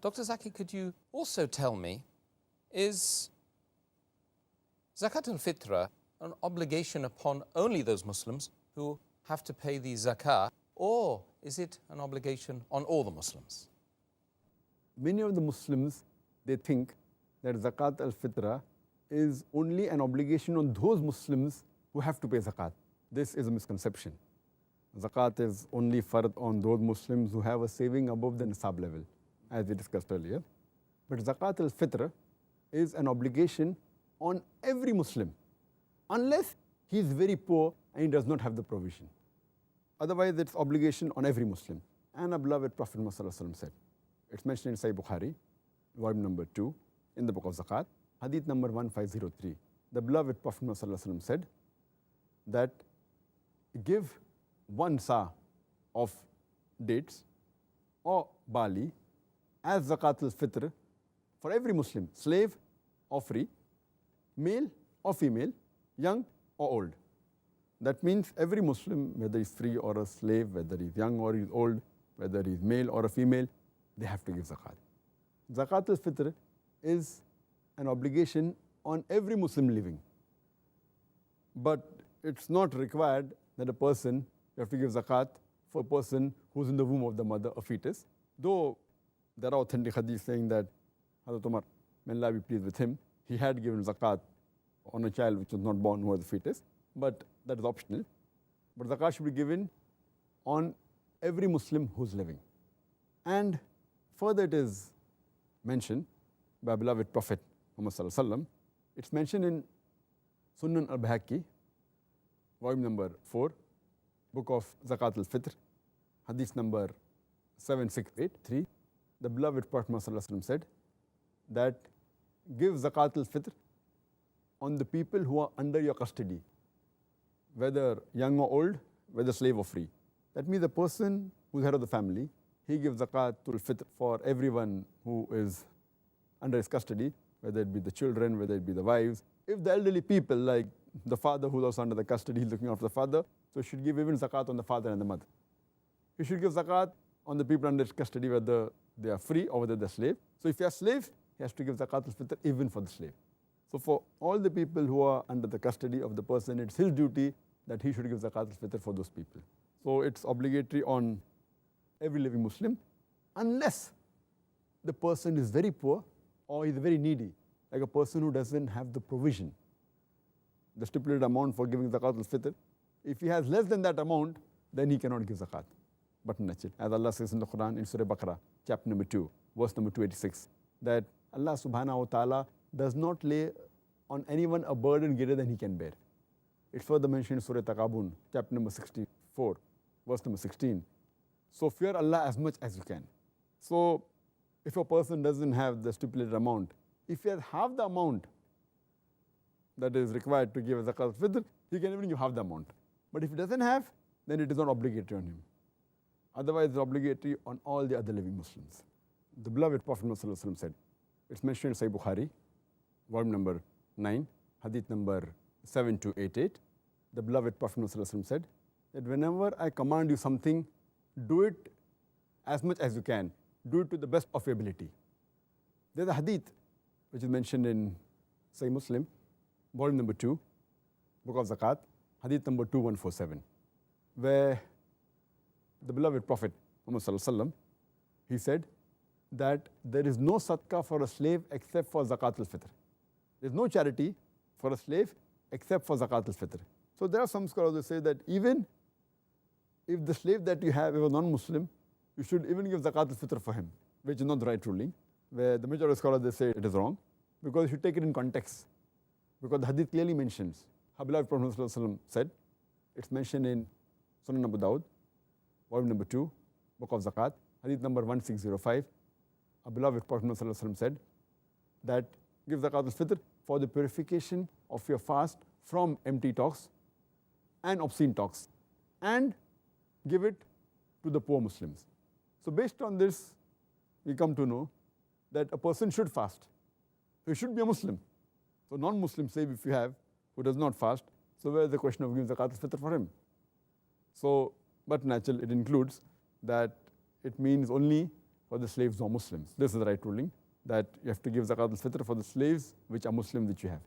Dr. Zakir, could you also tell me, is Zakaatul Fitr an obligation upon only those Muslims who have to pay the zakah, or is it an obligation on all the Muslims? Many of the Muslims, they think that Zakat al-Fitra is only an obligation on those Muslims who have to pay zakat. This is a misconception. Zakat is only fard on those Muslims who have a saving above the nisab level, as we discussed earlier. But Zakat al-Fitr is an obligation on every Muslim, unless he is very poor and he does not have the provision. Otherwise, it's obligation on every Muslim. And our beloved Prophet Muhammad said, it's mentioned in Sahih Bukhari, volume number 2, in the book of Zakat, hadith number 1503. The beloved Prophet Muhammad said that give 1 sa of dates or barley as Zakat al-Fitr for every Muslim, slave or free, male or female, young or old. That means every Muslim, whether he's free or a slave, whether he's young or he's old, whether he's male or a female, they have to give zakat. Zakat al-Fitr is an obligation on every Muslim living. But it's not required that a person, you have to give zakat for a person who's in the womb of the mother, a fetus. Though there are authentic hadiths saying that Hazrat Umar, may Allah be pleased with him, he had given zakat on a child which was not born, who was a fetus, but that is optional. But zakat should be given on every Muslim who's living. And further it is mentioned by beloved Prophet Muhammad Sallallahu Alaihi Wasallam. It's mentioned in Sunan al-Bahaqi, volume number 4, book of Zakat al-Fitr, hadith number 7683. The beloved Prophet Muhammad Sallallahu Alaihi Wasallam said that give Zakat al-Fitr on the people who are under your custody, whether young or old, whether slave or free. That means the person who's head of the family, he gives Zakatul Fitr for everyone who is under his custody, whether it be the children, whether it be the wives. If the elderly people, like the father who's also under the custody, he's looking after the father, so he should give even zakat on the father and the mother. He should give zakat on the people under his custody, whether they are free or whether they're slave. So if you are slave, he has to give Zakatul Fitr even for the slave. So for all the people who are under the custody of the person, it's his duty that he should give Zakatul Fitr for those people. So it's obligatory on every living Muslim, unless the person is very poor or is very needy, like a person who doesn't have the provision, the stipulated amount for giving Zakatul Fitr. If he has less than that amount, then he cannot give zakat. But that's it. As Allah says in the Quran, in Surah Baqarah, chapter number 2, verse number 286, that Allah subhanahu wa ta'ala does not lay on anyone a burden greater than he can bear. It's further mentioned in Surah Taqabun, chapter number 64, verse number 16. So fear Allah as much as you can. So if a person doesn't have the stipulated amount, if he has half the amount that is required to give a zakat al-fitr, he can even give half the amount. But if he doesn't have, then it is not obligatory on him. Otherwise, it's obligatory on all the other living Muslims. The beloved Prophet ﷺ said, it's mentioned in Sahih Bukhari, volume number 9, hadith number 7288. The beloved Prophet ﷺ said that whenever I command you something, do it as much as you can. Do it to the best of your ability. There's a hadith which is mentioned in Sahih Muslim, volume number 2, book of Zakat, hadith number 2147, where the beloved Prophet Muhammad Sallallahu Alaihi Wasallam, he said that there is no sadaqah for a slave except for Zakat al-Fitr. There is no charity for a slave except for Zakat al-Fitr. So there are some scholars who say that even if the slave that you have is a non-Muslim, you should even give Zakat al-Fitr for him, which is not the right ruling, where the majority of scholars, they say it is wrong, because you should take it in context. Because the hadith clearly mentions, our beloved Prophet Sallallahu Alaihi Wasallam said, it's mentioned in Sunan Abu Dawud, volume number 2, book of Zakat, hadith number 1605. Our beloved Prophet Sallallahu Alaihi Wasallam said that give Zakat al-Fitr for the purification of your fast from empty talks and obscene talks, and give it to the poor Muslims. So based on this, we come to know that a person should fast. He should be a Muslim. So non-Muslim slave, if you have, who does not fast, so where is the question of giving Zakat al-Fitr for him? So, but naturally it includes that it means only for the slaves who are Muslims. This is the right ruling, that you have to give Zakaatul Fitr for the slaves which are Muslim which you have.